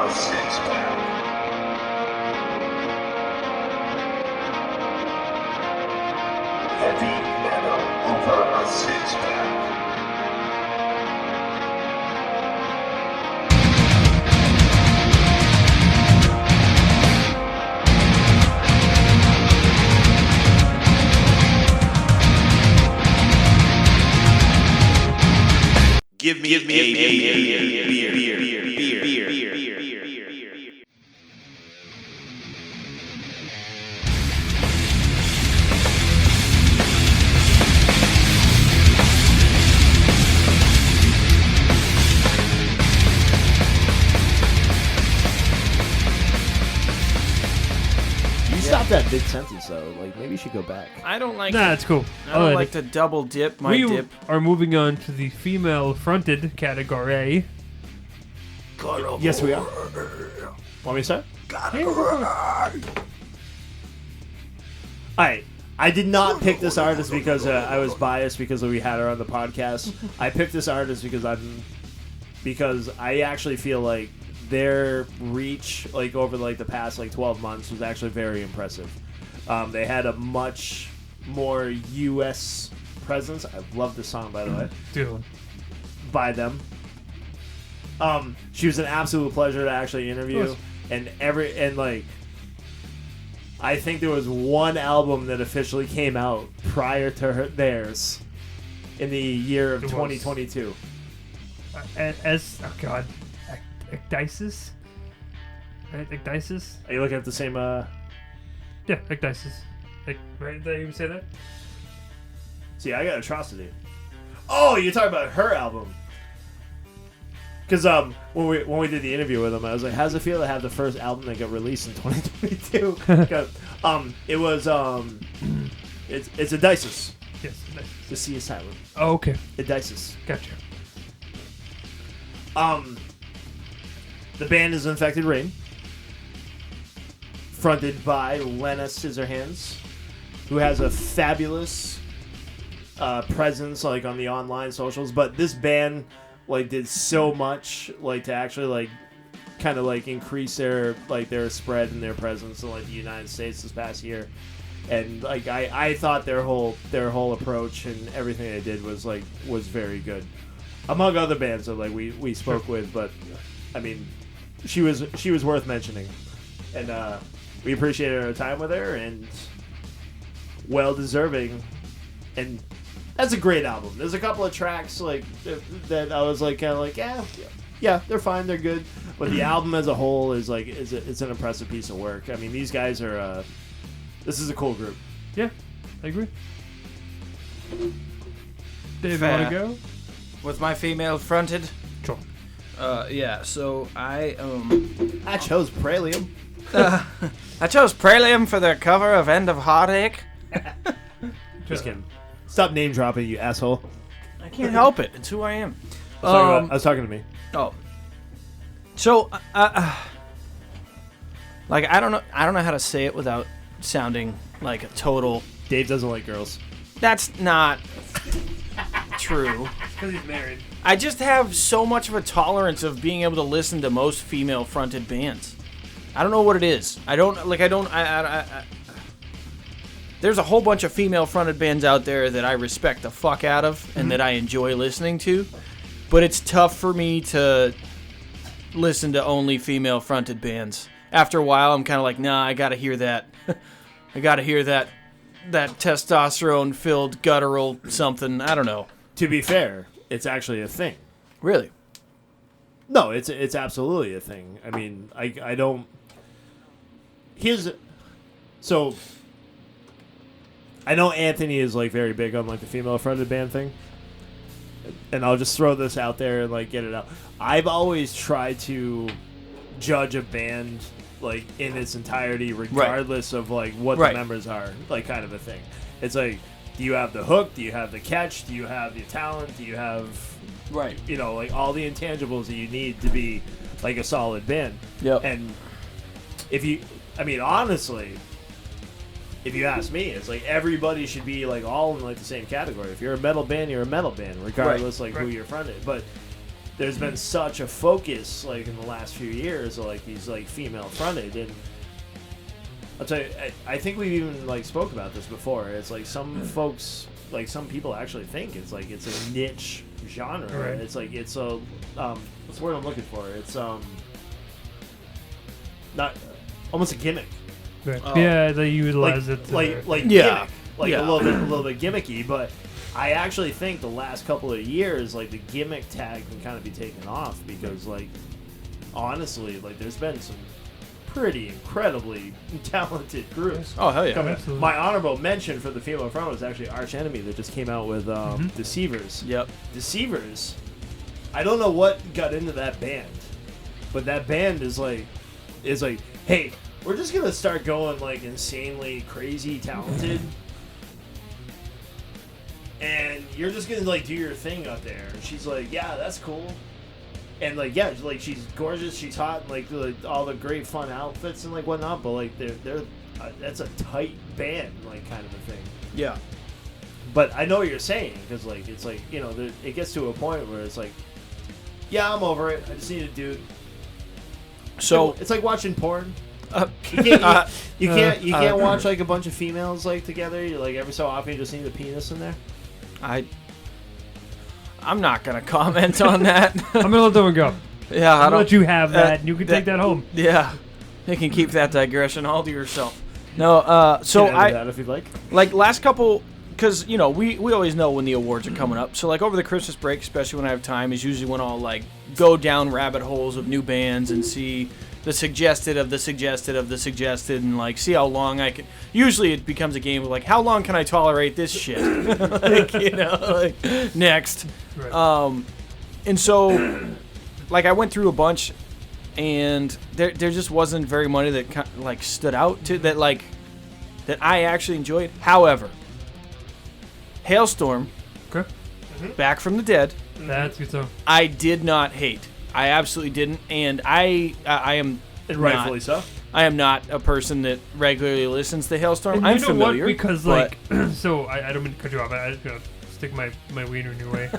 a six-pack. Heavy metal over a six-pack. Give me a beer. You stopped that big sentence though. Like maybe you should go back. I don't like. Nah, it's cool. I don't like to double dip my we dip. are moving on to the female-fronted category. Yes, we are. Want me to start? Alright. I did not pick this artist because I was biased because we had her on the podcast. I picked this artist because I actually feel like their reach, like over like the past like 12 months, was actually very impressive. They had a much more U.S. presence. I love this song, by the way. Dude. By them. She was an absolute pleasure to actually interview, and I think there was one album that officially came out prior to theirs in the year of 2022. Oh god, Ecdysis? Right, Ecdysis? Are you looking at the same? Yeah, Ecdysis. Right? Did I even say that? See, I got Atrocity. Oh, you're talking about her album. Because when we did the interview with him, I was like, "How's it feel to have the first album that got released in 2022?" It was it's Ecdysis. Yes, Ecdysis. The Sea Asylum. Oh, okay. Ecdysis. Gotcha. The band is Infected Rain, fronted by Lena Scissorhands, who has a fabulous presence like on the online socials. But this band like did so much like to actually like kind of like increase their spread and their presence in like the United States this past year. And like I thought their whole approach and everything they did was very good, among other bands that like we spoke with. But I mean, she was worth mentioning, and we appreciated our time with her, and well deserving. And that's a great album. There's a couple of tracks like that I was like kind of like yeah, they're fine, they're good, but the album as a whole is like it's an impressive piece of work. I mean, these guys are this is a cool group. Yeah, I agree. Dave, Fair. want to go? With my female fronted. Sure. Yeah. So I chose Pralium. I chose Pralium for their cover of End of Heartache. Just kidding. Stop name dropping, you asshole. I can't help it. It's who I am. I was talking to me. Oh. So, like I don't know how to say it without sounding like a total. Dave doesn't like girls. That's not true. Because he's married. I just have so much of a tolerance of being able to listen to most female-fronted bands. I don't know what it is. There's a whole bunch of female-fronted bands out there that I respect the fuck out of and that I enjoy listening to, but it's tough for me to listen to only female-fronted bands. After a while, I'm kind of like, nah, I gotta hear that. I gotta hear that testosterone-filled guttural something. I don't know. To be fair, it's actually a thing. Really? No, it's absolutely a thing. I mean, I don't. So I know Anthony is like very big on like the female-fronted band thing, and I'll just throw this out there and like get it out. I've always tried to judge a band like in its entirety, regardless of like what the members are, like kind of a thing. It's like, do you have the hook? Do you have the catch? Do you have the talent? Do you have like all the intangibles that you need to be like a solid band? Yep. And honestly, if you ask me, it's like everybody should be like all in like the same category. If you're a metal band, you're a metal band, regardless who you're fronted. But there's been such a focus like in the last few years of like these like female fronted, and I'll tell you, I think we've even like spoke about this before. It's like some folks, like some people actually think it's like it's a niche genre. Right. It's like it's a what's the word I'm looking for? It's not almost a gimmick. Right. Oh. Yeah, they utilize it. Like Yeah. gimmick, like Yeah. a little bit gimmicky. But I actually think the last couple of years, like the gimmick tag can kind of be taken off because, like, honestly, like there's been some pretty incredibly talented groups. Oh, hell yeah. coming. Absolutely. My honorable mention for the female front was actually Arch Enemy that just came out with Mm-hmm. Deceivers. Yep. Deceivers. I don't know what got into that band, but that band is like, hey, we're just gonna start going like insanely crazy talented, and you're just gonna like do your thing up there. And she's like, yeah, that's cool, and like yeah, like she's gorgeous, she's hot, and like all the great fun outfits and like whatnot. But like they're that's a tight band, like kind of a thing. Yeah. But I know what you're saying because like it's like it gets to a point where it's like, yeah, I'm over it. I just need a dude. So It's like watching porn. uh, You can't watch like a bunch of females like together. You like every so often you just need a penis in there. I'm not gonna comment on that. I'm gonna let that one go. Yeah, I I'll don't. let you have that, and you can take that home. Yeah, you can keep that digression all to yourself. No, so You can edit I that if you'd like. like last couple, because you know we always know when the awards are coming up. So like over the Christmas break, especially when I have time, is usually when I'll like go down rabbit holes of new bands and see the suggested of the suggested of the suggested, and like see how long I can. Usually it becomes a game of like how long can I tolerate this shit? Like, you know, like next. Right. And so like I went through a bunch, and there just wasn't very many that like stood out to that like that I actually enjoyed. However, Hailstorm, Okay. Back from the Dead, That's good song. I did not hate. I absolutely didn't, and I am And rightfully so. I am not a person that regularly listens to Hailstorm. And I'm you know familiar what? Because but- like, so I don't mean to cut you off. I just gotta stick my wiener in your way.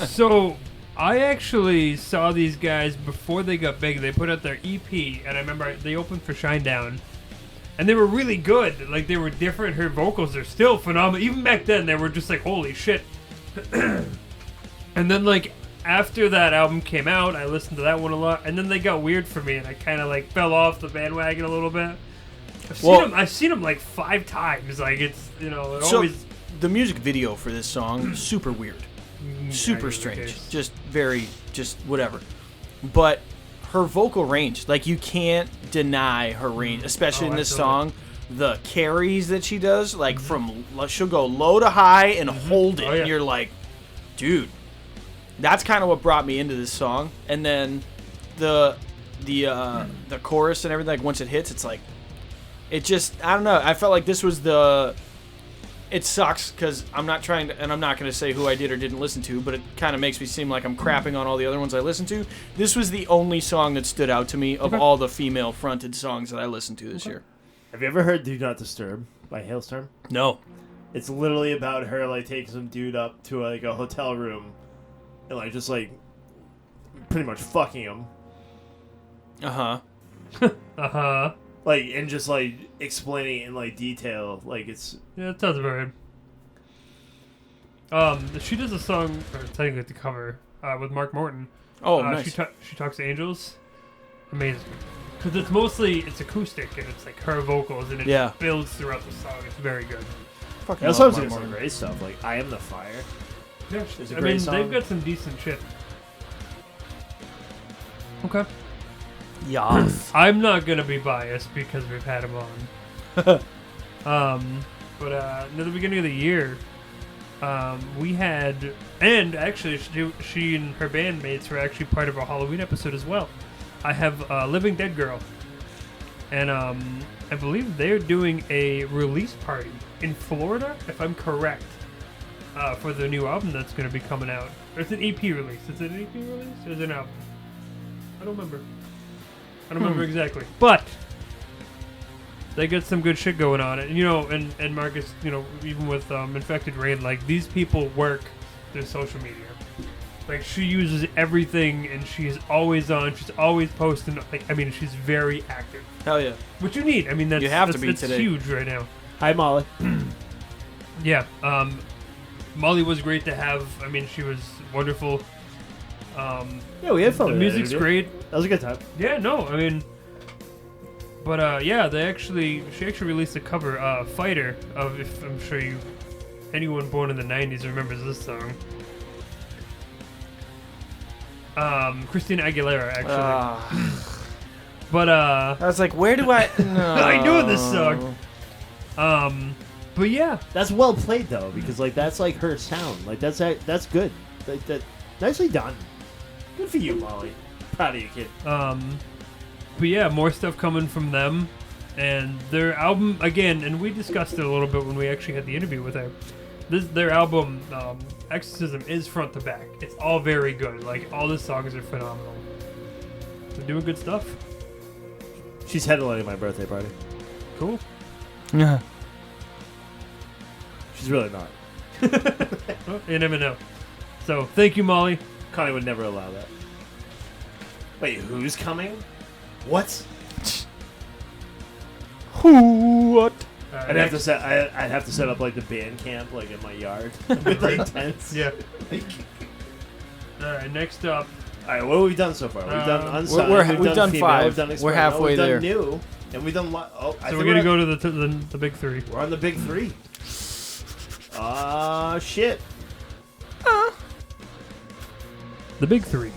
So I actually saw these guys before they got big. They put out their EP, and I remember they opened for Shinedown, and they were really good. Like they were different. Her vocals are still phenomenal. Even back then, they were just like holy shit. And then like after that album came out, I listened to that one a lot, and then they got weird for me, and I kind of like fell off the bandwagon a little bit. I've seen them like 5 times. Like it's it So always the music video for this song super weird, super yeah, strange, okay. just very just whatever. But her vocal range, like you can't deny her range, especially Oh, in this absolutely. song. The carries that she does, like from she'll go low to high and hold it, Oh, yeah. and you're like, dude, that's kind of what brought me into this song. And then the chorus and everything, like once it hits, it's like, it just, I don't know. I felt like this was it sucks because I'm not trying to, and I'm not going to say who I did or didn't listen to, but it kind of makes me seem like I'm crapping on all the other ones I listened to. This was the only song that stood out to me of all the female fronted songs that I listened to this year. Have you ever heard "Do Not Disturb" by Hailstorm? No. It's literally about her like taking some dude up to like a hotel room, and like just like pretty much fucking him. Uh-huh. Like, and just like explaining it in like detail. Like it's Yeah, it sounds about right. She does a song, or technically the cover, with Mark Morton. Oh, nice. She talks to angels. Amazing. Because it's acoustic, and it's like her vocals, and it Yeah. builds throughout the song. It's very good. Fucking Hailstorm's love got Mark some Morton. great stuff. Like "I Am the Fire." Yeah, It's a I great mean, song. they've got some decent shit. Okay. Yes. I'm not gonna be biased because we've had him on. But near the beginning of the year, we had, and actually she and her bandmates were actually part of a Halloween episode as well. I have Living Dead Girl, and I believe they're doing a release party in Florida, if I'm correct, for the new album that's going to be coming out. Or it's an EP release. Is it an EP release or is it an album? I don't remember. I don't remember exactly. But they got some good shit going on. And, and Marcus, even with Infected Rain, like, these people work their social media. Like, she uses everything, and she's always on. She's always posting. Like, I mean, she's very active. Hell yeah. Which you need. I mean, that's You have to be that's today. huge right now. Hi, Molly. Yeah. Molly was great to have. I mean, she was wonderful. Yeah, we had fun. The with that music's interview. great. That was a good time. Yeah, no, I mean, but yeah, she actually released a cover, "Fighter" of, if I'm sure anyone born in the '90s remembers this song. Christina Aguilera, actually. But I was like, where do I? No. I know this song. But yeah, That's well played though, because like that's like her sound. Like that's good. Like, that nicely done. Good for you, Molly. Proud of you, kid. but yeah, more stuff coming from them, and their album again. And we discussed it a little bit when we actually had the interview with her. Their album, Exorcism, is front to back. It's all very good. Like, all the songs are phenomenal. They're doing good stuff. She's headlining my birthday party. Cool. Yeah. She's really not. Well, you never know. So, thank you, Molly. Connie would never allow that. Wait, who's coming? What? What? I'd have to set up like the band camp like in my yard with like tents. Yeah. All right, next up. All right, what have we done so far? We've done unsigned. we've done female, 5. We've done We're experimental, halfway we've done there. New, and we've done. I So think we're gonna go to the big 3. We're on the big 3. Shit. The big 3.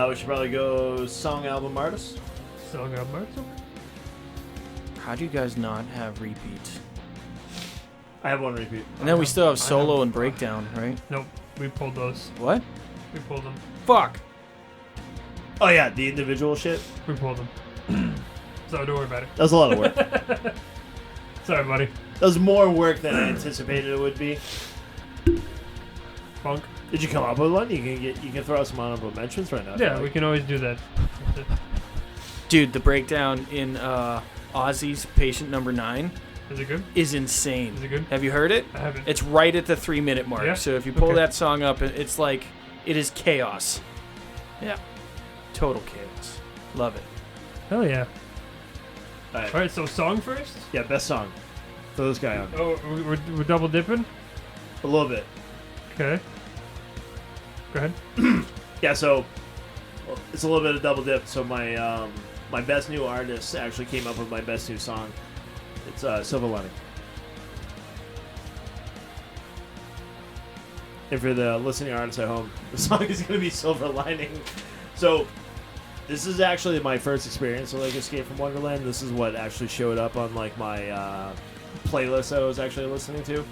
We should probably go song, album, artist. Song of Marzo. How do you guys not have repeats? I have one repeat. And then we still have solo and breakdown, right? Nope, we pulled those. What? We pulled them. Fuck. Oh yeah, the individual shit. We pulled them. So don't worry about it. That was a lot of work. That Sorry, buddy. was more work than I anticipated it would be. Funk. Did you come up with one? You can throw out some honorable mentions right now. if you Yeah, like. we can always do that. Dude, the breakdown in Ozzy's Patient Number 9 Is it good? is insane. Is it good? Have you heard it? I haven't. It's right at the 3-minute mark. Yeah? So if you pull Okay. that song up, it's like, it is chaos. Yeah. Total chaos. Love it. Hell yeah. All right. All right, so song first. Yeah, best song. Throw this guy on. Oh, we're double dipping. A little bit. Okay. Go ahead. Yeah, so well, it's a little bit of double dip. So my my best new artist actually came up with my best new song. It's Silver Lining. And for the listening artists at home, the song is going to be Silver Lining. So this is actually my first experience with like Escape from Wonderland. This is what actually showed up on like my playlist that I was actually listening to.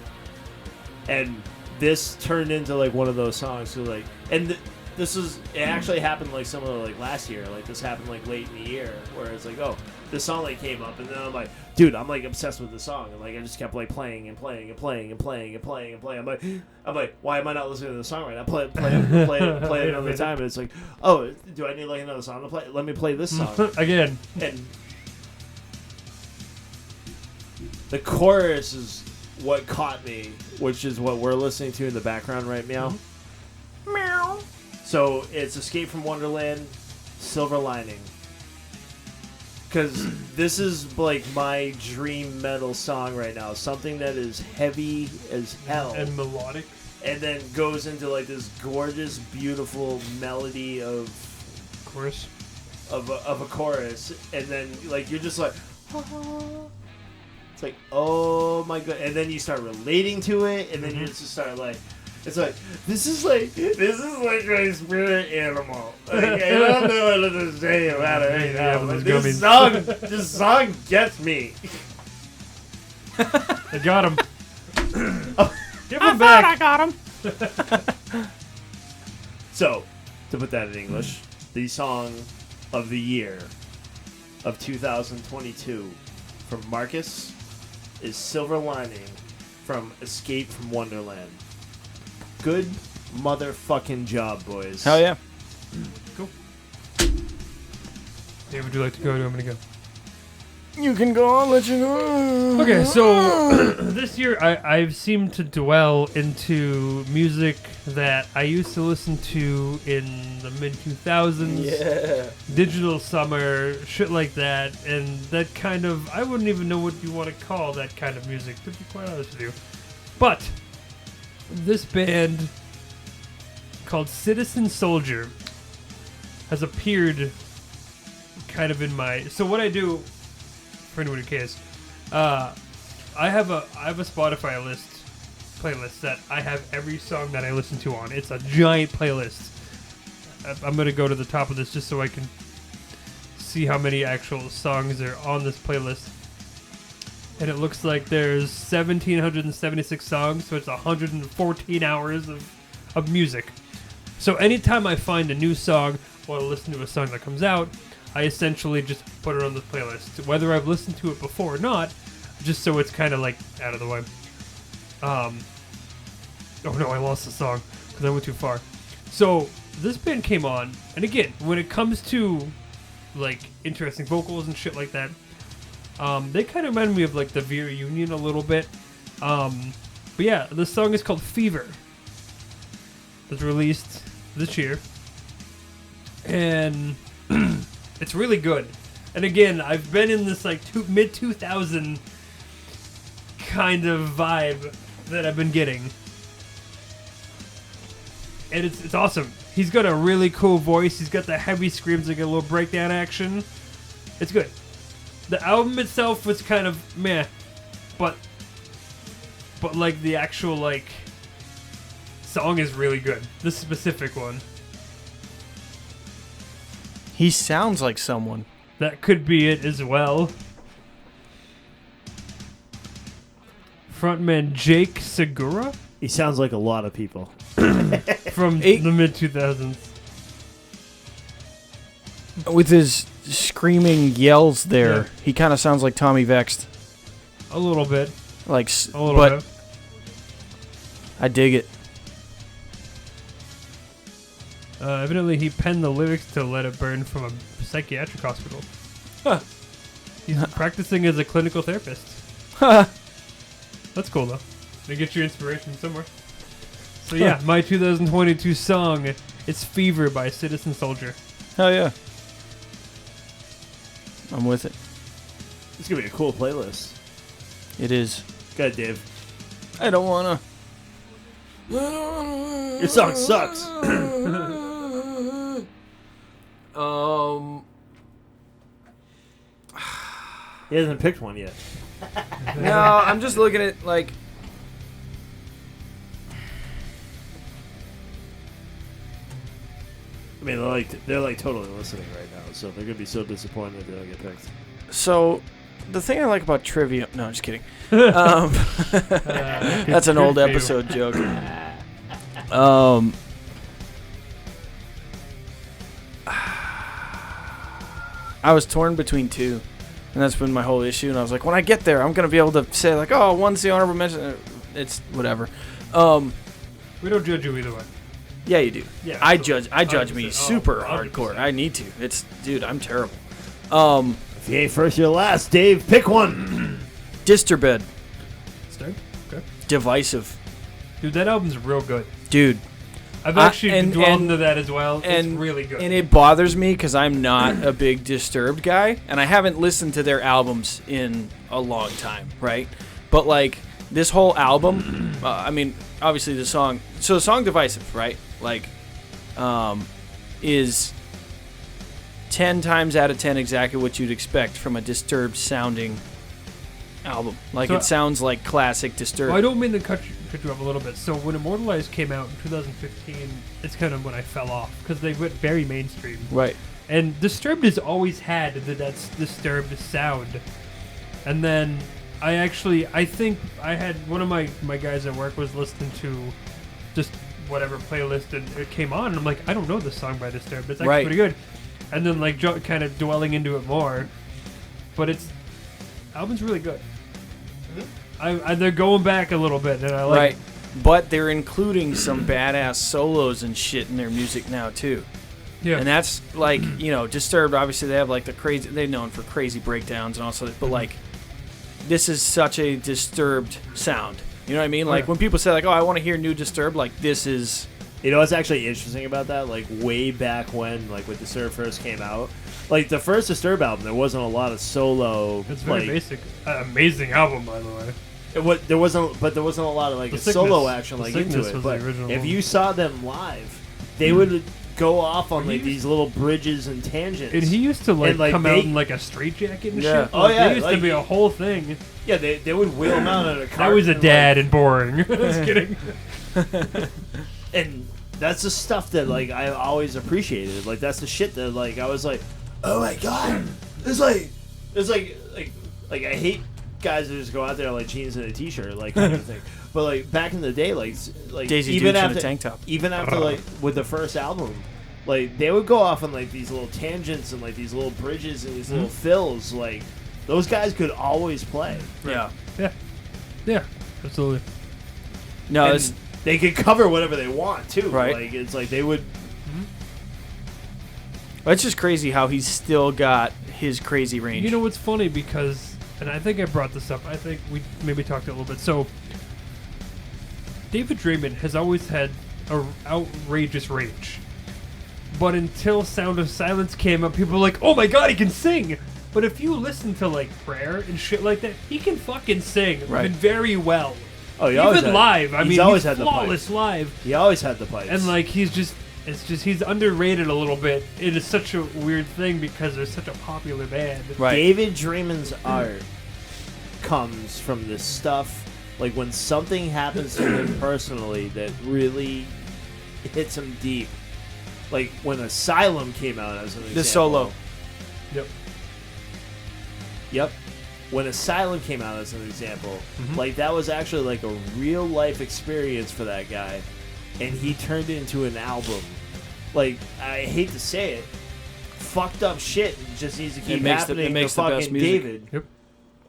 And this turned into like one of those songs. So like, and it actually happened like similar like last year. Like this happened like late in the year, where it's like, oh, this song like came up, and then I'm like, dude, I'm like obsessed with this song, and like I just kept like playing and playing and playing and playing and playing and playing. I'm like, why am I not listening to the song right now? Play it another time, and it's like, oh, do I need like another song to play? Let me play this song Again. and the chorus is what caught me, which is what we're listening to in the background right now. Meow. So it's Escape from Wonderland, Silver Lining. Because this is like my dream metal song right now. Something that is heavy as hell. And melodic. And then goes into like this gorgeous, beautiful melody of Chorus. of a chorus. And then like you're just like, it's like, oh my god. And then you start relating to it. And then you just start like, it's like, this is like my spirit animal. Like, I don't know what to say about it right Yeah, now, but but those this song gets me. I got him. Give him back. I got him. So, to put that in English, the song of the year of 2022 from Marcus is Silver Lining from Escape from Wonderland. Good motherfucking job, boys. Hell yeah. Cool. Dave, would you like to go or do you want me to go? You can go, I'll let you go. Okay, so this year I've seemed to dwell into music that I used to listen to in the mid-2000s. Yeah. Digital summer, shit like that, and that kind of, I wouldn't even know what you want to call that kind of music, to be quite honest with you. But this band called Citizen Soldier has appeared kind of in my, so what I do, for anyone who cares, I have a Spotify playlist that I have every song that I listen to on. It's a giant playlist. I'm gonna go to the top of this just so I can see how many actual songs are on this playlist. And it looks like there's 1,776 songs, so it's 114 hours of music. So anytime I find a new song or listen to a song that comes out, I essentially just put it on the playlist, whether I've listened to it before or not, just so it's kind of like out of the way. Oh no, I lost the song because I went too far. So this band came on, and again, when it comes to like interesting vocals and shit like that, they kind of remind me of like the Vera Union a little bit. But yeah, the song is called Fever. It was released this year, and it's really good. And again, I've been in this like mid-2000 kind of vibe that I've been getting, and it's awesome. He's got a really cool voice. He's got the heavy screams, like a little breakdown action. It's good. The album itself was kind of meh, but like the actual like song is really good. This specific one. He sounds like someone. That could be it as well. Frontman Jake Segura He sounds like a lot of people. from the mid-2000s. With his screaming yells there, Yeah. he kind of sounds like Tommy Vexed. A little bit. Like, A little but bit. I dig it. Evidently, he penned the lyrics to Let It Burn from a psychiatric hospital. Huh. He's practicing as a clinical therapist. That's cool, though. They get your inspiration somewhere. So yeah, my 2022 song is Fever by Citizen Soldier. Hell yeah. I'm with it. It's gonna be a cool playlist. It is. Go ahead, Dave. I don't wanna. Your song sucks. He hasn't picked one yet. No, I'm just looking at like. I mean, they're like totally listening right now, so they're gonna be so disappointed if they don't get picked. So, the thing I like about trivia. No, I'm just kidding. That's an old episode joke. I was torn between two, and that's been my whole issue. And I was like, when I get there, I'm gonna be able to say like, oh, one's the honorable mention. It's whatever. We don't judge you either way. Yeah, you do. Yeah, I absolutely. judge me 100%. super 100%. hardcore. I need to. Dude, I'm terrible. If you ain't first, you're last. Dave, pick one. Disturbed. Start? Okay. Divisive. Dude, that album's real good. Dude. I've actually and- dwelled and- into that as well. It's And really good. And it bothers me because I'm not a big Disturbed guy, and I haven't listened to their albums in a long time, right? But like this whole album, I mean, obviously the song. So the song "Divisive," right? Like, is 10 times out of 10 exactly what you'd expect from a Disturbed sounding album. Like So- it sounds like classic Disturbed. Well, I don't mean to cut you off a little bit. So when Immortalized came out in 2015, it's kind of when I fell off because they went very mainstream. Right. And Disturbed has always had that Disturbed sound. And then I think I had one of my guys at work was listening to just whatever playlist and it came on and I'm like, I don't know this song by Disturbed. It's actually Right. pretty good. And then like kind of dwelling into it more. But album's really good. They're going back a little bit and I like Right. it. But they're including some badass solos and shit in their music now too. Yeah. And that's like, Disturbed, obviously they have like the crazy, they're known for crazy breakdowns and also, but like, this is such a Disturbed sound. You know what I mean? Like when people say like, oh, I want to hear new Disturbed, like this is... You know what's actually interesting about that? Like way back when Disturbed first came out, like the first Disturbed album, there wasn't a lot of solo. It's very basic. Amazing album, by the way. There wasn't a lot of like The solo Sickness. action The like into Sickness it. was But the original if one. you saw them live, they would go off on like these little bridges and tangents. And he used to And, come out in like a straitjacket and Yeah. shit. Oh, yeah, There used to like- be a whole thing. Yeah, they would wheel them out in a car. I was a dad and boring. Just kidding. And that's the stuff that like I always appreciated. Like that's the shit that like I was like, oh my god, it's like I hate guys that just go out there like jeans and a t-shirt like kind of thing. But like back in the day, like Daisy even Dukes in after a tank top. even after like with the first album, like they would go off on like these little tangents and like these little bridges and these little fills. Like those guys could always play. Yeah. Yeah, absolutely. No, And it's... they could cover whatever they want too. Right. Like it's like they would. It's just crazy how he's still got his crazy range. You know what's funny because, and I think I brought this up. I think we maybe talked a little bit. So, David Draymond has always had a outrageous range, but until Sound of Silence came up, people were like, "Oh my god, he can sing!" But if you listen to like Prayer and shit like that, he can fucking sing Right. and very well. Oh, he always Even had- live. I he's mean, always he's had the flawless pipes. live. He always had the pipes. And like he's underrated a little bit. It is such a weird thing because they're such a popular band. Right. David Draymond's art comes from this stuff. Like when something happens to him personally that really hits him deep. Like when Asylum came out as an example. The solo. Yep. Yep. When Asylum came out as an example, like that was actually like a real life experience for that guy, and he turned it into an album. Like I hate to say it, fucked up shit just needs to keep happening to makes the best fucking music. David. Yep.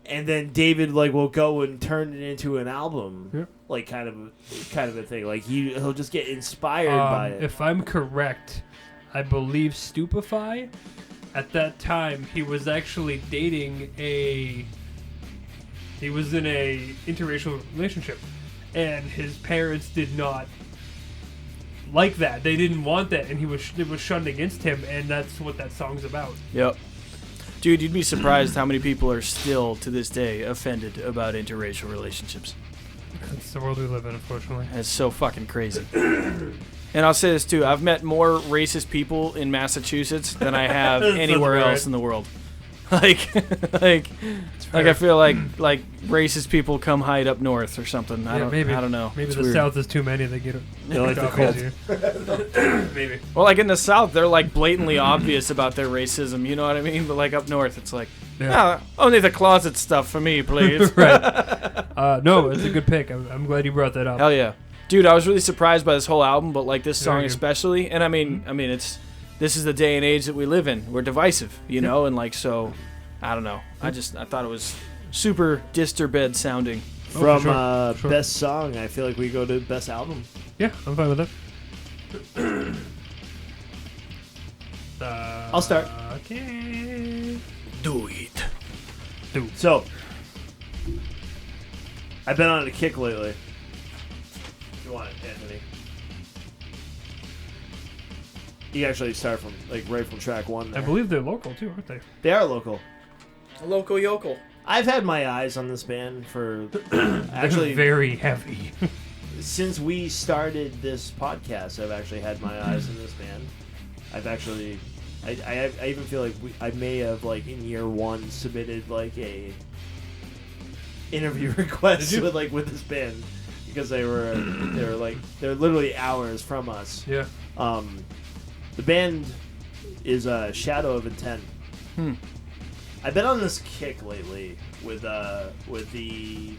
And then David like will go and turn it into an album, Yep. like kind of a thing. Like he'll just get inspired by it. If I'm correct, I believe Stupefy. At that time, he was actually dating he was in a interracial relationship, and his parents did not like that. They didn't want that, and it was shunned against him, and that's what that song's about. Yep. Dude, you'd be surprised how many people are still, to this day, offended about interracial relationships. That's the world we live in, unfortunately. It's so fucking crazy. And I'll say this too: I've met more racist people in Massachusetts than I have anywhere right. else in the world. Like I feel like racist people come hide up north or something. I don't know. Maybe It's the weird. South is too many. They get it. They like the off cold. easier. Maybe. Well, like in the South, they're like blatantly obvious about their racism. You know what I mean? But like up north, it's like, Yeah. only the closet stuff for me, please. Right. No, it's a good pick. I'm glad you brought that up. Hell yeah, dude! I was really surprised by this whole album, but like this song Very good. especially. And I mean, this is the day and age that we live in. We're divisive, you know, and like so, I don't know. I thought it was super Disturbed sounding. From sure. Sure. best song, I feel like we go to best album. Yeah, I'm fine with that. I'll start. Okay. Do it. So, I've been on a kick lately. If you want it, Anthony. You actually start from like right from track one. I There. believe they're local too, aren't they? They are local. A local yokel. I've had my eyes on this band for They're actually very heavy. since we started this podcast. I've actually had my eyes on this band. I've actually, I even feel like I may have like in year one submitted like a interview request with this band because they're literally hours from us. Yeah. The band is Shadow of Intent. I've been on this kick lately with the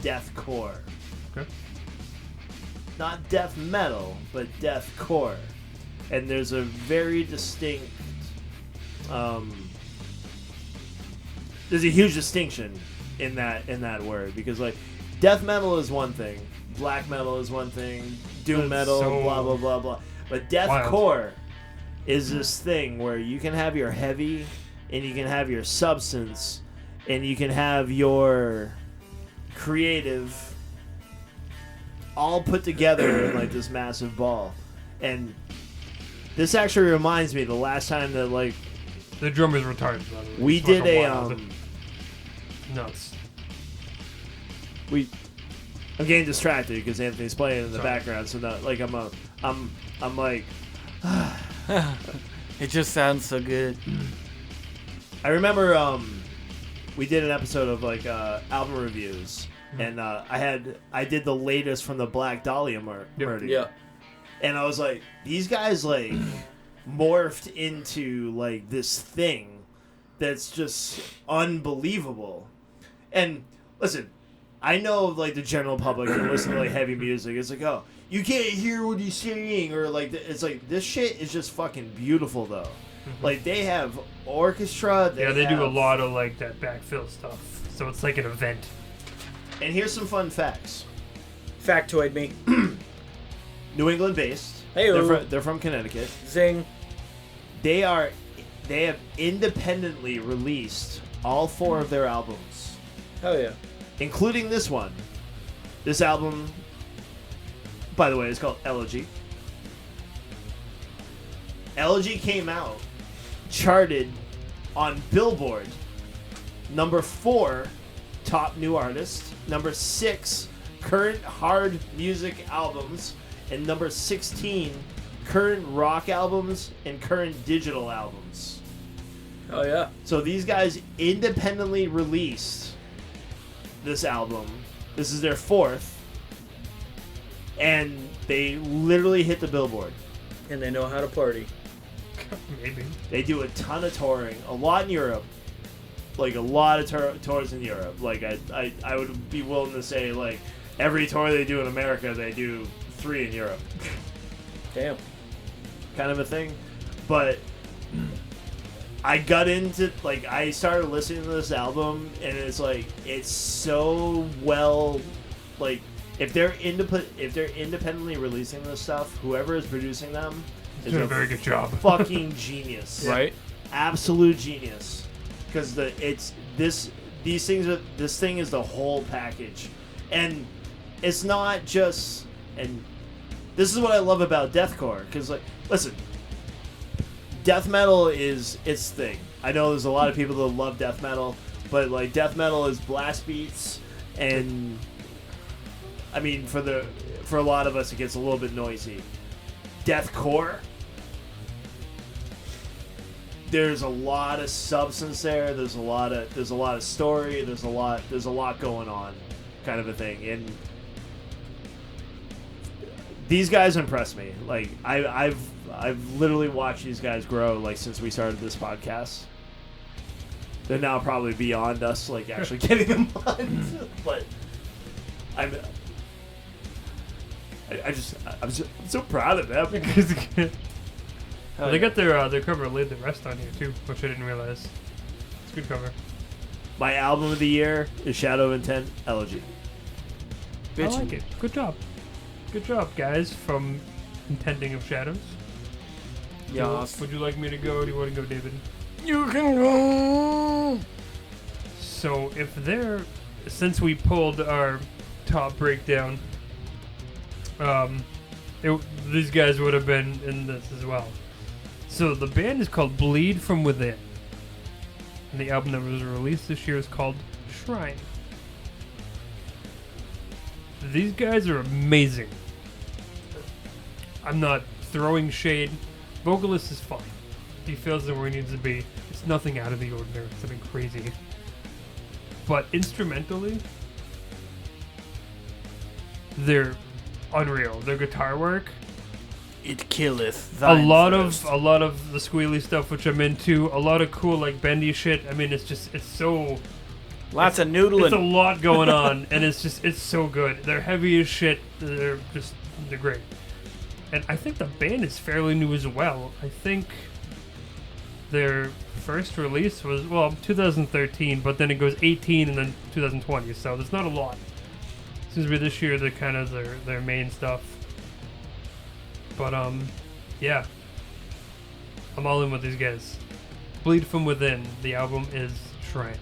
deathcore. Okay. Not death metal, but deathcore. And there's a very distinct there's a huge distinction in that word because like death metal is one thing, black metal is one thing, doom That's metal, so blah blah blah blah. But wild. deathcore is this thing where you can have your heavy and you can have your substance and you can have your creative all put together in like this massive ball. And this actually reminds me the last time that like The drummer's retarded, by the way. we It's did fucking a wild. Nuts. I'm getting distracted because Anthony's playing in the Sorry. background, so not like I'm like It just sounds so good. I remember we did an episode of like album reviews, and I did the latest from the Black Dahlia murder. Yeah. And I was like, these guys like morphed into like this thing that's just unbelievable. And listen, I know like the general public can listen to like heavy music. It's like, oh, you can't hear what he's saying, or like it's like this shit is just fucking beautiful though. Like they have orchestra. Yeah, they do a have- lot of like that backfill stuff. So it's like an event. And here's some fun facts. Factoid me. New England based. Hey-o. They're from Connecticut. Zing. They have independently released all 4 of their albums, Hell yeah. including this one. This album, by the way, is called Elegy. Elegy came out, charted on Billboard, number 4, top new artist, number 6, current hard music albums, and number 16, current rock albums and current digital albums. Oh yeah. So these guys independently released this album. This is their 4th. And they literally hit the Billboard. And they know how to party. Maybe. They do a ton of touring, a lot in Europe. Like a lot of tours in Europe. Like I would be willing to say like every tour they do in America, they do 3 in Europe. Damn. Kind of a thing. But I got into like I started listening to this album and it's like it's so well like if they're independently releasing this stuff, whoever is producing them is Doing a very good job. fucking genius. Right? Absolute genius. Because this thing is the whole package. And it's not just and this is what I love about deathcore because like listen, death metal is its thing. I know there's a lot of people that love death metal, but like death metal is blast beats, and I mean for a lot of us it gets a little bit noisy. Deathcore, there's a lot of substance there. There's a lot of story. There's a lot going on, kind of a thing. And these guys impress me. Like I've literally watched these guys grow like since we started this podcast. They're now probably beyond us like actually getting them on, but I'm so proud of them. They got their cover of Laid the Rest on here too, which I didn't realize. It's a good cover. My album of the year is Shadow of Intent, Elegy. I like it. Good job. Good job, guys, from Intending of Shadows. Yes. Would you like me to go, or do you want to go, David? You can go. So, since we pulled our top breakdown, these guys would have been in this as well. So, the band is called Bleed From Within. And the album that was released this year is called Shrine. These guys are amazing. I'm not throwing shade. Vocalist is fine. He feels it where he needs to be. It's nothing out of the ordinary. It's nothing crazy. But instrumentally, they're unreal. Their guitar work, It killeth. a lot of the squealy stuff, which I'm into. A lot of cool like bendy shit. I mean, it's so. Lots of It's a noodling. lot going on, and it's so good. They're heavy as shit. They're great. And I think the band is fairly new as well. I think their first release was 2013, but then it goes 18 and then 2020. So there's not a lot. Seems to be this year they're kind of their main stuff. But yeah, I'm all in with these guys. Bleed from Within. The album is Shrine.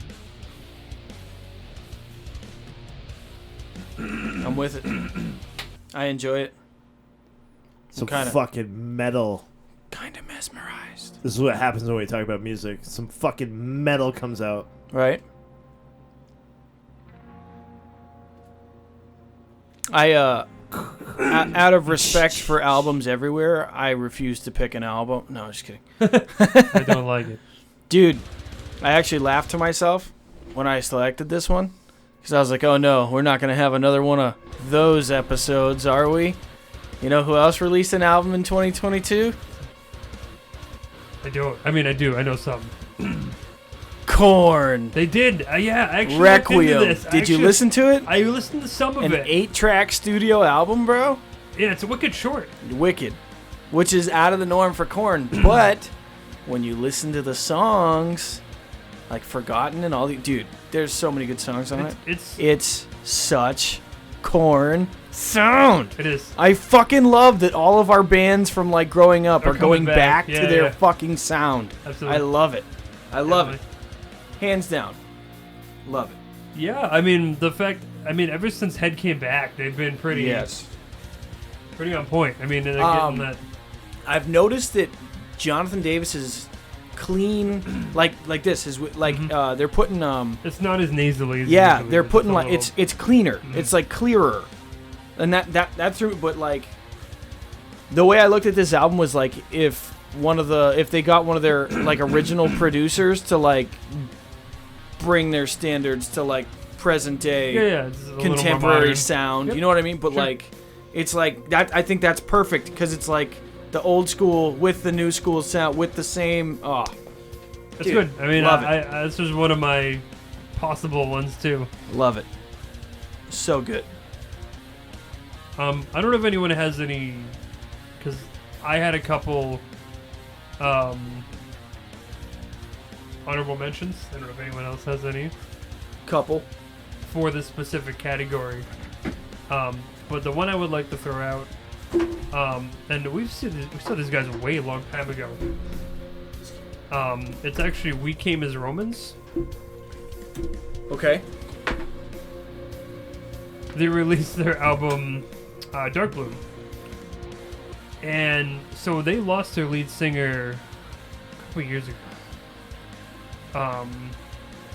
I'm with it. I enjoy it. Some kinda- fucking metal. Kind of mesmerized. This is what happens when we talk about music. Some fucking metal comes out. Right? Out of respect for albums everywhere, I refuse to pick an album. No, just kidding. I don't like it. Dude, I actually laughed to myself when I selected this one. Because I was like, oh no, we're not going to have another one of those episodes, are we? You know who else released an album in 2022? I don't. I mean, I do. I know some. Korn. They did. Yeah, I actually Requiem. looked into this. Did you listen to it? I listened to some of An it. 8-track studio album, bro? Yeah, it's a wicked short. Wicked. Which is out of the norm for Korn. But when you listen to the songs, like Forgotten and all the... Dude, there's so many good songs on it. It's such Korn sound. It is. I fucking love that all of our bands from like growing up are going coming back back. to Yeah, their yeah. fucking sound. Absolutely. I love it. I love it. Definitely. Hands down. Love it. Yeah, I mean, ever since Head came back, they've been pretty on point. I mean, they're getting that. I've noticed that Jonathan Davis is clean, like this is like they're putting It's not as nasally. As yeah, usually they're is. putting a like little- it's cleaner. It's like clearer, and that through. But like the way I looked at this album was like if they got one of their like original producers to like bring their standards to like present day yeah, it's a little more contemporary modern. sound. Yep. You know what I mean? But Sure. like it's like that. I think that's perfect because it's like the old school with the new school sound with the same. Oh, It's dude, good. I mean, love it. I this was one of my possible ones too. love it. So good. I don't know if anyone has any, because I had a couple honorable mentions. I don't know if anyone else has any Couple. for this specific category. But the one I would like to throw out, and we saw these guys a way long time ago. It's actually We Came as Romans. Okay. They released their album Dark Bloom, and so they lost their lead singer a couple years ago.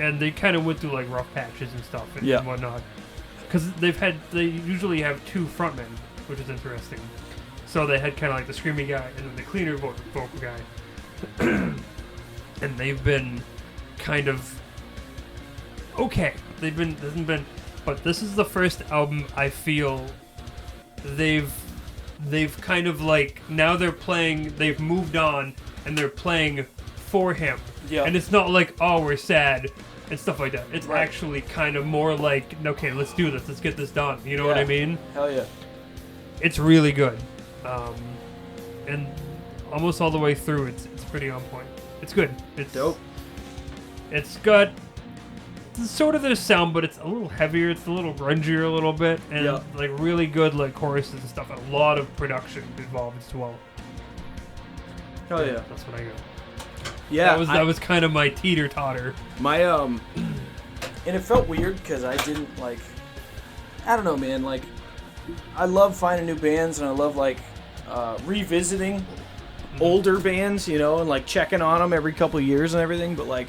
And they kind of went through like rough patches and stuff and whatnot, because they usually have two frontmen, which is interesting. So they had kind of like the screamy guy and then the cleaner vocal guy, and they've been kind of okay. But this is the first album I feel they've kind of like now they've moved on and they're playing for him. Yeah. And it's not like, oh, we're sad and stuff like that. It's Right. actually kind of more like, okay, let's do this. Let's get this done. You know what I mean? Hell yeah. It's really good. And almost all the way through, it's pretty on point. It's good. It's Dope. It's got sort of their sound, but it's a little heavier. It's a little grungier a little bit, and Yeah. like really good like choruses and stuff. And a lot of production involved as well. Hell yeah. That's what I got. Yeah. That was kind of my teeter totter. My and it felt weird because I didn't like. I don't know, man. Like, I love finding new bands and I love like revisiting older bands, you know, and like checking on them every couple of years and everything. But like,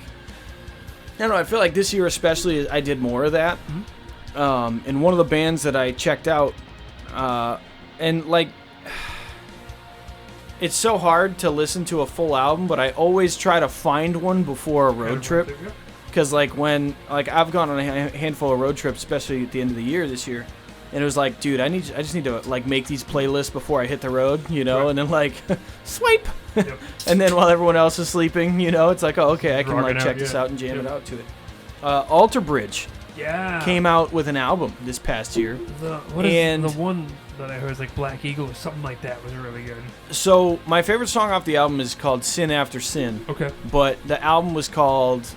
I don't know. I feel like this year especially, I did more of that. And one of the bands that I checked out, and like. It's so hard to listen to a full album, but I always try to find one before a road trip. Because like when I've gone on a handful of road trips, especially at the end of the year this year, and it was like, dude, I just need to like make these playlists before I hit the road, you know, Right. and then like swipe, Yep. and then while everyone else is sleeping, you know, it's like, oh, okay, I can Rocking like check out, this yeah. out and jam Yep. it out to it. Alter Bridge Yeah. came out with an album this past year. And- the one that I heard is like Black Eagle or something like that was really good. So my favorite song off the album is called Sin After Sin. Okay. But the album was called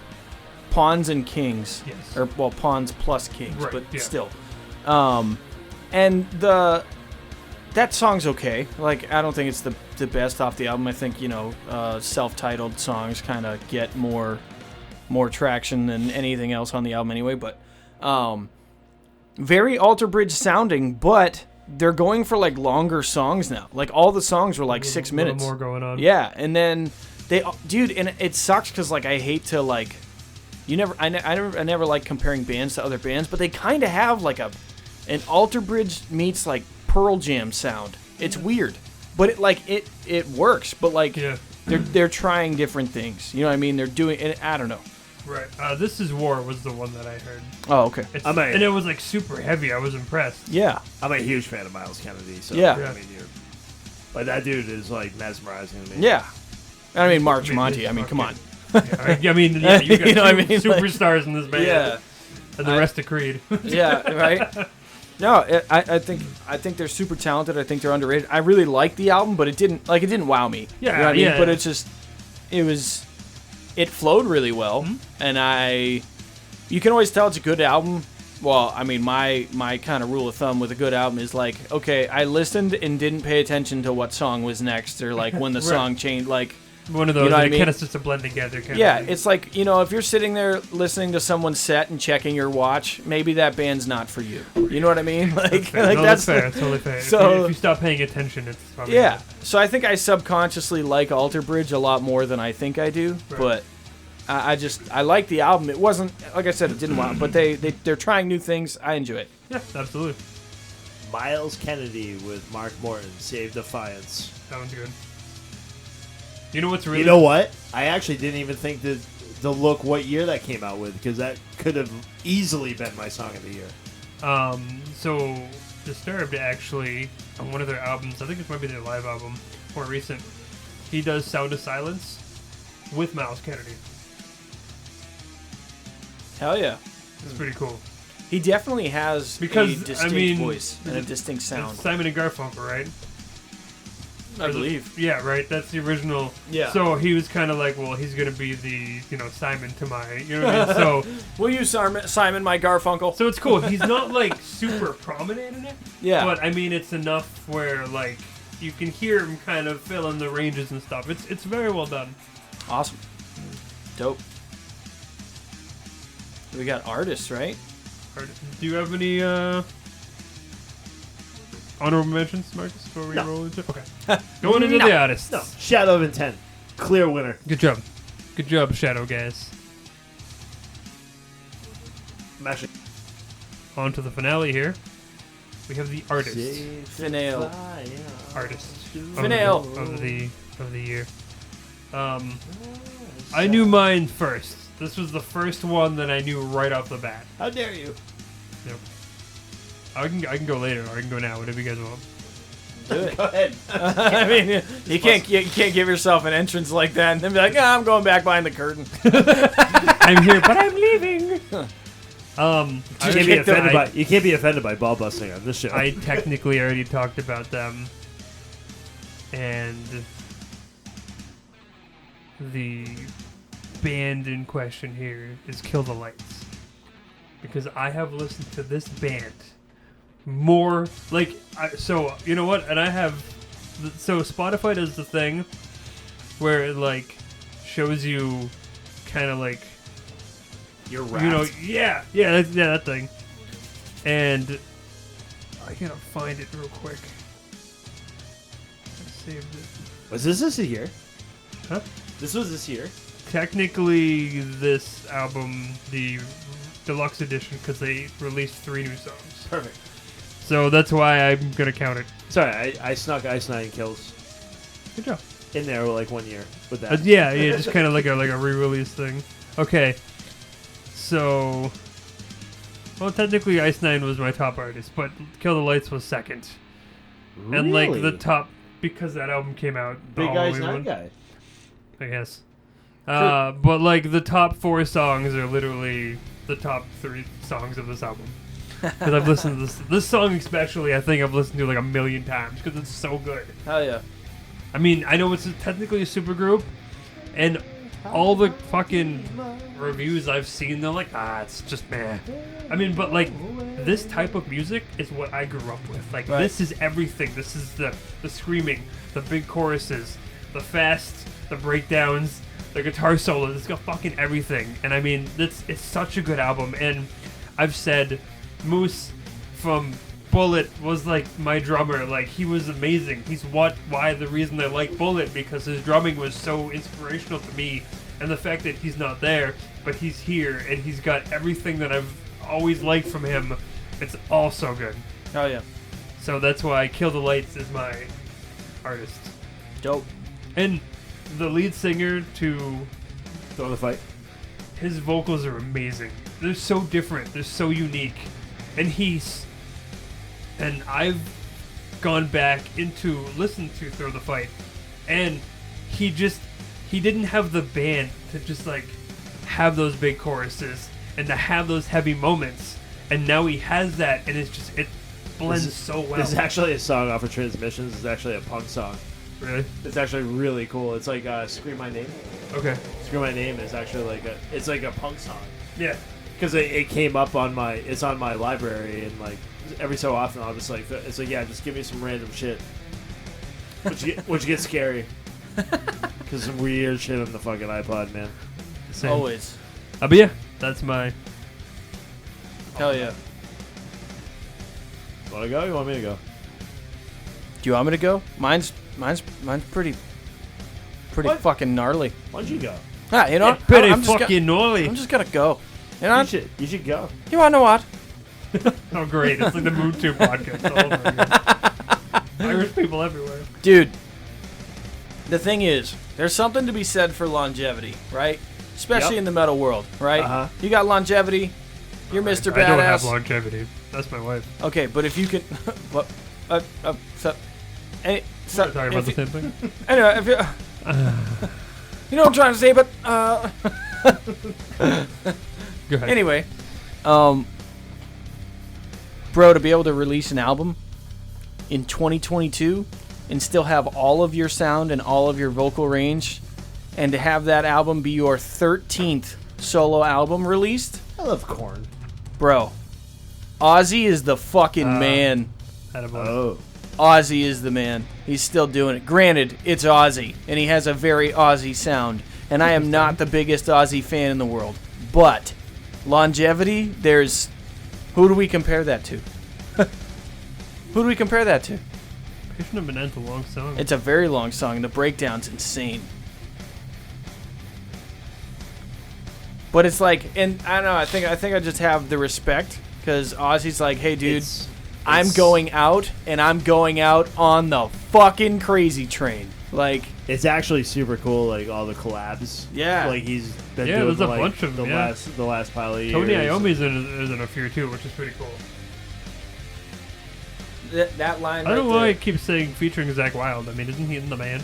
Pawns and Kings. Yes. Or, well, Pawns plus Kings, Right, but yeah. still. And that that song's okay. Like, I don't think it's the best off the album. I think, self-titled songs kind of get more traction than anything else on the album anyway. But very Alter Bridge sounding, but they're going for like longer songs now. Like all the songs were like 6 minutes. More going on. Yeah, and then and it sucks because like I hate to like, I never like comparing bands to other bands, but they kind of have like an Alter Bridge meets like Pearl Jam sound. It's weird, but it works. But like they're trying different things. You know what I mean? They're doing it. I don't know. Right. This Is War was the one that I heard. Oh, okay. And it was like super heavy. I was impressed. Yeah. I'm a huge fan of Miles Kennedy. So Yeah. I mean, like that dude is like mesmerizing to me. Yeah. I mean, Mark Tremonti. I mean, come on. I mean, you got You know what I mean? superstars in this band. Yeah. And the rest of Creed. Yeah. Right. No, I think they're super talented. I think they're underrated. I really liked the album, but it didn't wow me. Yeah, you know what I mean? yeah. But it flowed really well, and you can always tell it's a good album. Well, I mean, my kind of rule of thumb with a good album is like, okay, I listened and didn't pay attention to what song was next, or like when the song changed, like. One of those, you know that what I mean? kind of starts to blend together. Yeah, it's like, if you're sitting there listening to someone's set and checking your watch, maybe that band's not for you. You know what I mean? Like, that's fair. That's totally fair. So, if you stop paying attention, it's probably yeah. So I think I subconsciously like Alter Bridge a lot more than I think I do. Right. But I like the album. It wasn't, like I said, it didn't wow, but they're trying new things. I enjoy it. Yeah, absolutely. Miles Kennedy with Mark Morton, Save Defiance. Sounds good. You know what's really... You know what? I actually didn't even think to look what year that came out with, because that could have easily been my song of the year. So Disturbed actually, on one of their albums, I think it might be their live album, more recent, he does Sound of Silence with Miles Kennedy. Hell yeah. It's pretty cool. He definitely has a distinct voice and a distinct sound. It's Simon and Garfunkel, right? I believe. Yeah, right. That's the original. Yeah. So he was kind of like, well, he's going to be the, Simon to my, you know what I mean? So will you, Simon, my Garfunkel? So it's cool. He's not like super prominent in it. Yeah. But I mean, it's enough where like you can hear him kind of fill in the ranges and stuff. It's very well done. Awesome. Dope. We got artists, right? Do you have any honorable mentions, Marcus, before we roll into it? Okay. Going into the artists. No. Shadow of Intent. Clear winner. Good job. Good job, Shadow guys. Mashing. On to the finale here. We have the artist. Finale. Artist. Finale. Of the year. I knew mine first. This was the first one that I knew right off the bat. How dare you? Yep. I can go later, or I can go now, whatever you guys want. Do it. Go ahead. I mean, you can't give yourself an entrance like that and then be like, I'm going back behind the curtain. I'm here, but I'm leaving. You can't be offended by ball busting on this show. I technically already talked about them, and the band in question here is Kill the Lights, because I have listened to this band more, so you know what, and I have, so Spotify does the thing where it like shows you kind of like You're wrapped. that thing, and I gotta find it real quick. I saved it. Was this year? Huh? This was this year. Technically, this album, the deluxe edition, because they released 3 new songs. Perfect. So that's why I'm gonna count it. Sorry, I snuck Ice Nine Kills Good job. in there like 1 year with that. Yeah, just kind of like a re-release thing. Okay, so technically Ice Nine was my top artist, but Kill the Lights was second, and like the top because that album came out. the Big Ice Halloween Nine one, guy. I guess. But like the top 4 songs are literally the top 3 songs of this album. Because I've listened to this song especially, I think I've listened to like 1 million times because it's so good. Hell yeah. I mean, I know it's technically a supergroup, and all the fucking reviews I've seen, they're like, it's just meh. I mean, but like, this type of music is what I grew up with. Like, Right. this is everything. This is the screaming, the big choruses, the fast, the breakdowns, the guitar solos. It's got fucking everything. And I mean, it's such a good album. And I've said, Moose from Bullet was like my drummer. Like, he was amazing. He's why the reason I like Bullet, because his drumming was so inspirational to me. And the fact that he's not there, but he's here, and he's got everything that I've always liked from him. It's all so good. Oh yeah, So that's why Kill the Lights is my artist. dope. And the lead singer to Throw the fight. his vocals are amazing. They're so different. They're so unique. And I've gone back into listen to Throw the Fight, and he didn't have the band to just like have those big choruses and to have those heavy moments, and now he has that, and it blends so well. This is actually a song off of Transmissions. It's actually a punk song. Really? It's actually really cool. It's like Scream My Name. Okay. Scream My Name is actually like a punk song. Yeah. Because it came up on it's on my library, and like every so often I'll just like, it's like, yeah, just give me some random shit. Which gets scary. Because some weird shit on the fucking iPod, man. Same. Always. But yeah, that's my. Hell yeah. Want to go? You want me to go? Do you want me to go? Mine's pretty What? fucking gnarly. Why don't you go? You know, Pretty I'm just fucking gnarly. I'm just gonna go. You know, You should go. you wanna know what? Oh, great. It's like the Moon 2 podcast all over again. Irish people everywhere. Dude, the thing is, there's something to be said for longevity, right? Especially Yep. in the metal world, right? Uh-huh. You got longevity. You're Mr. I don't have Badass. longevity. That's my wife. Okay, but if you can, what? Any, so, We're talking about if the you- same thing. anyway, if you, you know what I'm trying to say, but Go ahead. anyway, bro, to be able to release an album in 2022 and still have all of your sound and all of your vocal range, and to have that album be your 13th solo album released, I love corn. bro, Ozzy is the fucking man. Attaboy. Oh. Ozzy is the man. He's still doing it. Granted, it's Ozzy, and he has a very Ozzy sound. And I am not the biggest Ozzy fan in the world. But longevity, there's... Who do we compare that to? Who do we compare that to? Patient of Benent's a long song. It's a very long song, and the breakdown's insane. But it's like, and I don't know, I think I just have the respect, because Ozzy's like, hey, dude, I'm going out, and I'm going out on the fucking crazy train. Like, It's actually super cool, like all the collabs. Yeah. Like he's been Yeah, doing there's a like, bunch of the them, yeah. the last pile of years. Tony Iommi's is in a few too, which is pretty cool. that line I don't know right why there. I keep saying featuring Zach Wilde. I mean, isn't he in the band?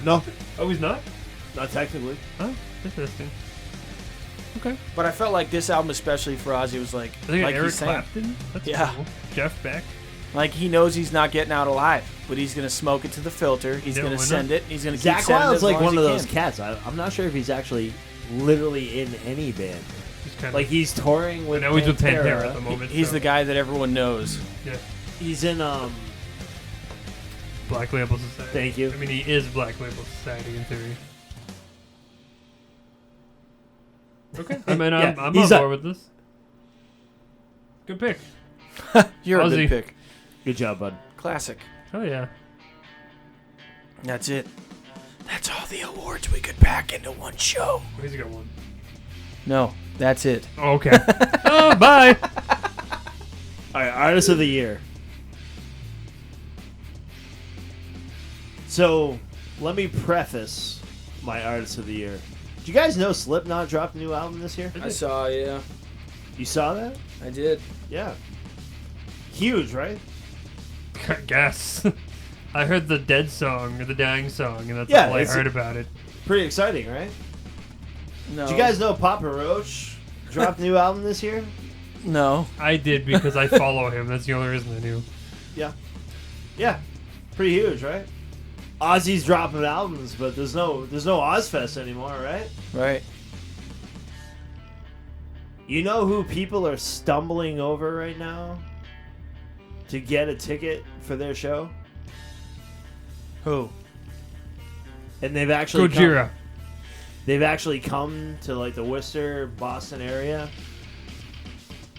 No, Oh, he's not? not technically. Oh, interesting. Okay. But I felt like this album, especially for Ozzy, was like, I think like Eric he's saying, Clapton. That's Yeah. cool. Jeff Beck. like he knows he's not getting out alive, but he's gonna smoke it to the filter. He's Yeah, gonna why send not? it. He's gonna keep Zach sending it Wilde's as like long as one of he those can. cats. I'm not sure if he's actually literally in any band. He's kind Like he's touring with. I know he's with Pantera Pantera. at the moment. He's so- the guy that everyone knows. Yeah. He's in Black Label Society. Thank you. I mean, he is Black Label Society in theory. Okay. I mean, Yeah, I'm on he's board with this. Good pick. You're a Ozzy. good pick. Good job, bud. Classic. Oh yeah. That's it. That's all the awards we could pack into one show. He's got one. No, that's it. Oh, okay. Oh, bye. All right, artist of the year. So, let me preface my artist of the year. Did you guys know Slipknot dropped a new album this year? I saw, yeah. You saw that? I did. Yeah. Huge, right? I guess. I heard the Dead song or the Dying song, and that's Yeah, all I it's- heard about it. Pretty exciting, right? No. Did you guys know Papa Roach dropped a new album this year? No. I did because I follow him. That's the only reason I knew. Yeah. Yeah. Pretty huge, right? Ozzy's dropping albums, but there's no Ozfest anymore, right? Right. You know who people are stumbling over right now to get a ticket for their show? Who? And they've actually Gojira. They've actually come to like the Worcester, Boston area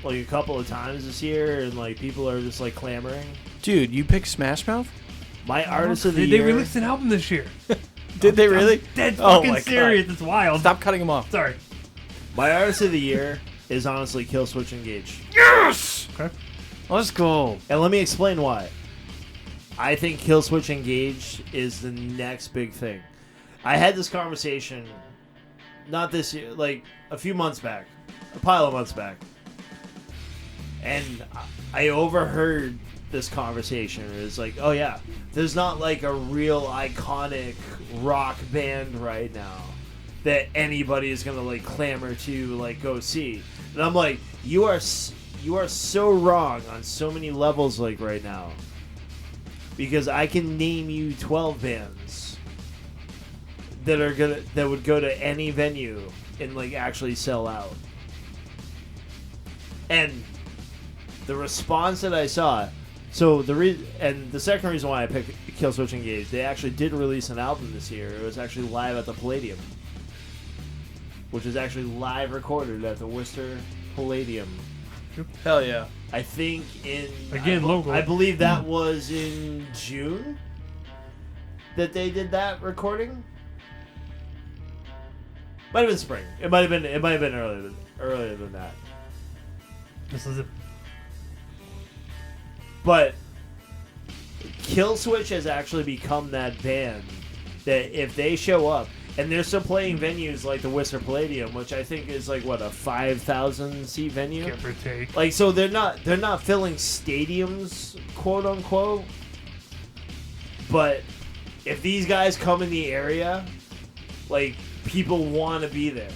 like a couple of times this year, and like people are just like clamoring. Dude, you picked Smash Mouth? My artist of the They year. released an album this year. Did they really? I'm dead Oh fucking my God. serious. It's wild. Stop cutting him off. Sorry. My artist of the year is honestly Killswitch Engage, Yes! Okay. Let's go. and let me explain why. I think Killswitch Engage is the next big thing. I had this conversation, not this year, like a few months back, a pile of months back, and I overheard this conversation. It was like, oh yeah, there's not like a real iconic rock band right now that anybody is gonna like clamor to like go see. And I'm like, you are so wrong on so many levels like right now, because I can name you 12 bands that would go to any venue and like actually sell out. And the response that I saw, so the second reason why I picked Killswitch Engage, they actually did release an album this year. It was actually live at the Palladium, which is actually live recorded at the Worcester Palladium. Hell yeah. I think Local. I believe that was in June that they did that recording. Might have been spring. It might have been earlier than that. This is it. But Killswitch has actually become that band that if they show up, and they're still playing venues like the Worcester Palladium, which I think is like what, a 5,000 seat venue. Give or take. Like, so they're not filling stadiums, quote unquote. But if these guys come in the area, like, people want to be there.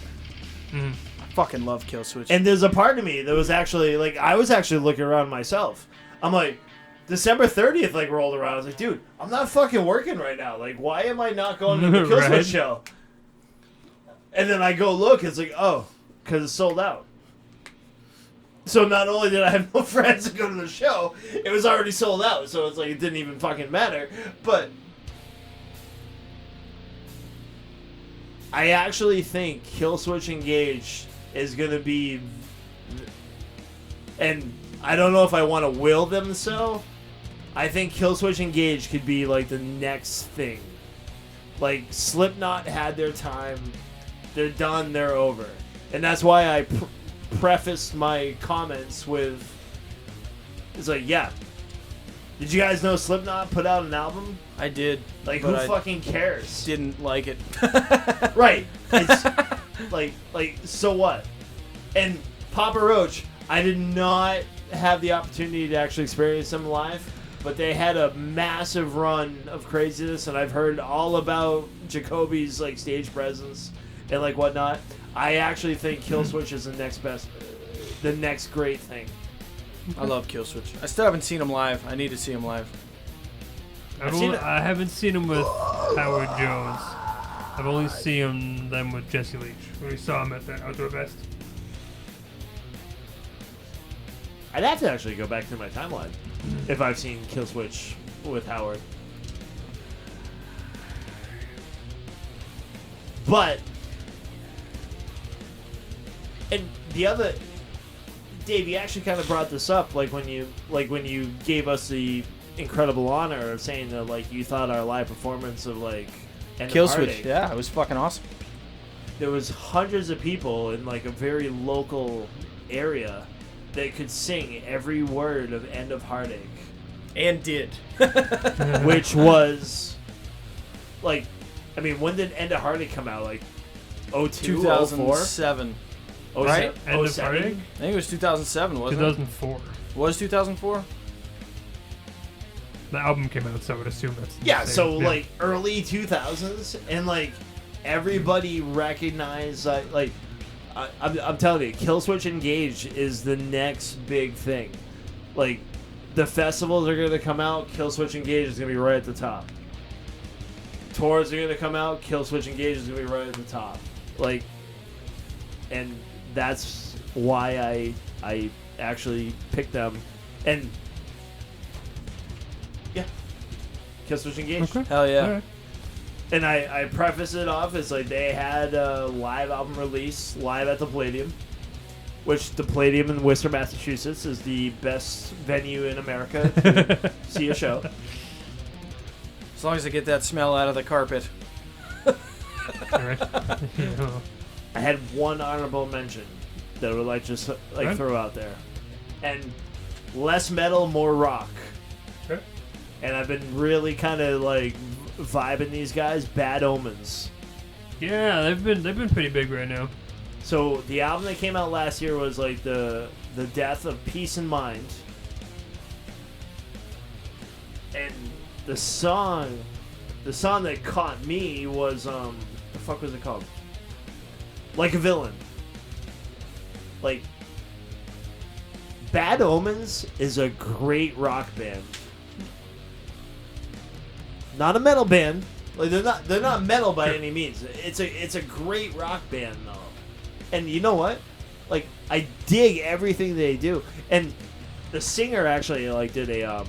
Mhm. I fucking love Killswitch. And there's a part of me that was actually like, I was actually looking around myself. I'm like, December 30th like rolled around. I was like, dude, I'm not fucking working right now. Like, why am I not going to the Killswitch Right. show? And then I go look, it's like, oh, because it's sold out. So not only did I have no friends to go to the show, it was already sold out. So it's like, it didn't even fucking matter. But I actually think Killswitch Engage is going to be, and I don't know if I want to will them so. I think Killswitch Engage could be like the next thing. Like, Slipknot had their time. They're done. They're over. And that's why I prefaced my comments with, it's like, yeah. Did you guys know Slipknot put out an album? I did. Like, who but I fucking cares? didn't like it. Right. It's like, so what? And Papa Roach, I did not have the opportunity to actually experience them live, but they had a massive run of craziness, and I've heard all about Jacoby's like stage presence and like whatnot. I actually think Killswitch is the next great thing. I love Killswitch. I still haven't seen him live. I need to see him live. I haven't seen him with Howard Jones. I've only seen them with Jesse Leach when we saw him at the Outdoor Fest. I'd have to actually go back through my timeline if I've seen Killswitch with Howard. But, and the other, Dave, you actually kind of brought this up, like when you gave us the incredible honor of saying that like you thought our live performance of like End of Killswitch. Heartache, Yeah, it was fucking awesome. there was hundreds of people in like a very local area that could sing every word of End of Heartache. And did. Which was like, I mean, when did End of Heartache come out? Like 02, 04? 2007. Right? End of 07? Heartache? I think it was 2007, wasn't 2004. it? Was 2004? The album came out, so I would assume that's the Yeah, same. so like early 2000s, and like everybody recognized like I'm telling you, Killswitch Engage is the next big thing. Like, the festivals are gonna come out, Killswitch Engage is gonna be right at the top. tours are gonna come out. Kill Switch Engage is gonna be right at the top. Like, and that's why I actually picked them. And yeah, Kill Switch Engage. Okay. Hell yeah. All right. And I preface it off as like they had a live album release live at the Palladium, which the Palladium in Worcester, Massachusetts is the best venue in America to see a show. As long as I get that smell out of the carpet. All right. Yeah. I had one honorable mention that I would like just like Right. throw out there, and less metal, more rock. Okay. And I've been really kind of like vibing these guys. Bad Omens. Yeah, they've been pretty big right now. So the album that came out last year was like the death of Peace and Mind, and the song that caught me was the fuck was it called? Like a Villain. Like, Bad Omens is a great rock band. Not a metal band. Like they're not metal by any means. It's a great rock band though. And you know what? Like, I dig everything they do. And the singer actually like did a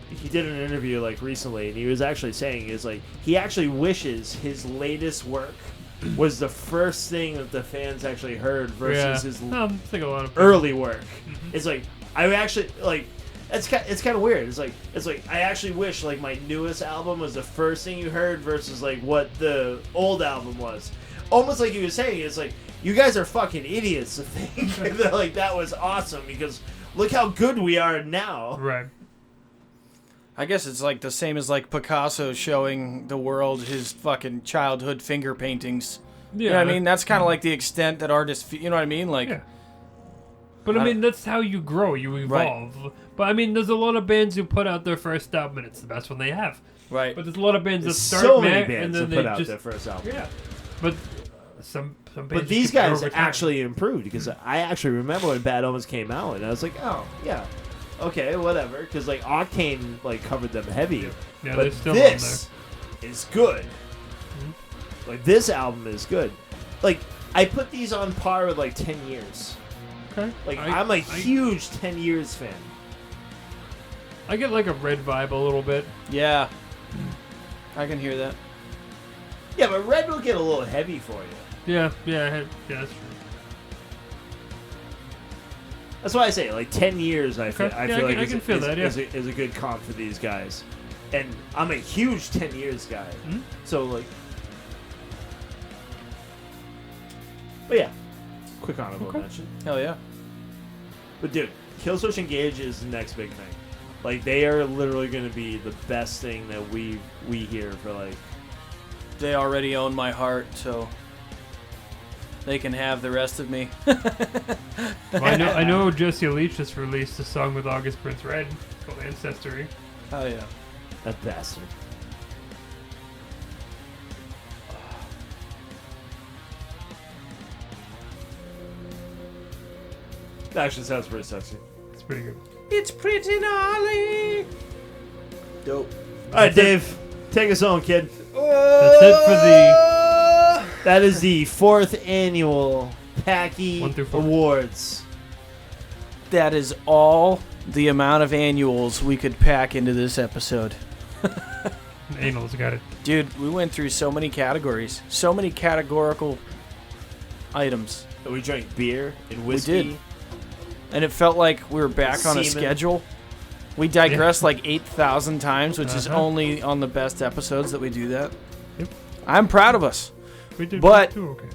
he did an interview like recently, and he was actually saying is like he actually wishes his latest work was the first thing that the fans actually heard versus his I think a lot of people. early work. It's like I actually like it's kind of weird. It's like I actually wish like my newest album was the first thing you heard versus like what the old album was. Almost like he was saying, it's like you guys are fucking idiots to think that like that was awesome because look how good we are now. Right. I guess it's like the same as like Picasso showing the world his fucking childhood finger paintings. Yeah. You know what I mean? That's kind of like the extent that artists, you know what I mean? Like, Yeah. But I mean, that's how you grow, you evolve. But I mean, there's a lot of bands who put out their first album and it's the best one they have. right. But there's a lot of bands There's that start so many and bands then that they put out just their first album. yeah. But some bands. But these just get guys over time. actually improved because I actually remember when Bad Omens came out and I was like, oh yeah, okay, whatever. Because like Octane like covered them heavy. Yeah, But they're still this is good. Like this album is good. Like I put these on par with like 10 years. on there. Okay. Like I'm a huge 10 years fan. I get like a Red vibe a little bit. Yeah. I can hear that. Yeah, but Red will get a little heavy for you. Yeah, that's true. That's why I say like 10 years. I feel Okay. I Yeah, feel I like can feel that, yeah. is a good comp for these guys. And I'm a huge 10 years guy. Mhm. So like, but yeah, quick honorable mention. Hell yeah. But dude, Killswitch Engage is the next big thing. Like they are literally going to be the best thing that we hear for like. They already own my heart, so they can have the rest of me. Well, I know Jesse Leach just released a song with August Prince Red called Ancestry. Hell yeah. That bastard. That actually sounds pretty sexy. It's pretty good. It's pretty gnarly. Dope. All right, Dave, take us home, kid. That's it for the That is the 4th annual 1 Packie through 4. Awards. That is all the amount of annuals we could pack into this episode. Anal's got it. Dude, we went through so many categories, so many categorical items, We drank beer and whiskey. did. and it felt like we were back on a Semen. schedule. We digressed like 8,000 times, which is only on the best episodes that we do that. Yep. I'm proud of us. We did But- too okay.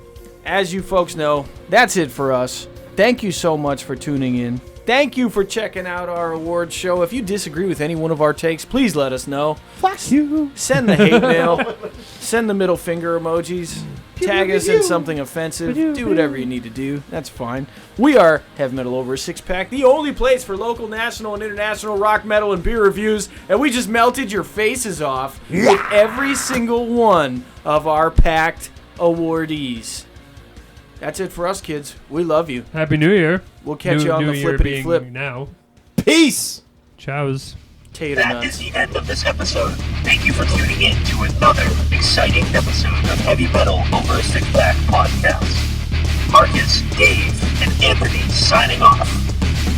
As you folks know, that's it for us. Thank you so much for tuning in. Thank you for checking out our awards show. If you disagree with any one of our takes, please let us know. Fuck you. Send the hate mail. Send the middle finger emojis. Tag us in something offensive. Do whatever you need to do. That's fine. We are Heavy Metal Over a Six Pack, the only place for local, national, and international rock, metal, and beer reviews. And we just melted your faces off with every single one of our packed awardees. That's it for us, kids. We love you. Happy New Year. We'll catch you on New the Year flippity being flip. now. Peace. Ciao. Tater That nuts. is the end of this episode. Thank you for tuning in to another exciting episode of Heavy Metal Over a Six Pack podcast. Marcus, Dave, and Anthony signing off.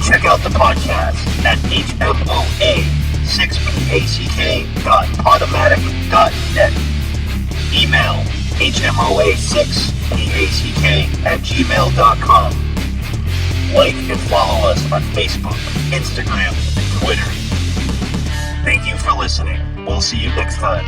Check out the podcast at hmoa6pack.podomatic.net. Email hmoa6pack@gmail.com. Like and follow us on Facebook, Instagram, and Twitter. Thank you for listening. We'll see you next time.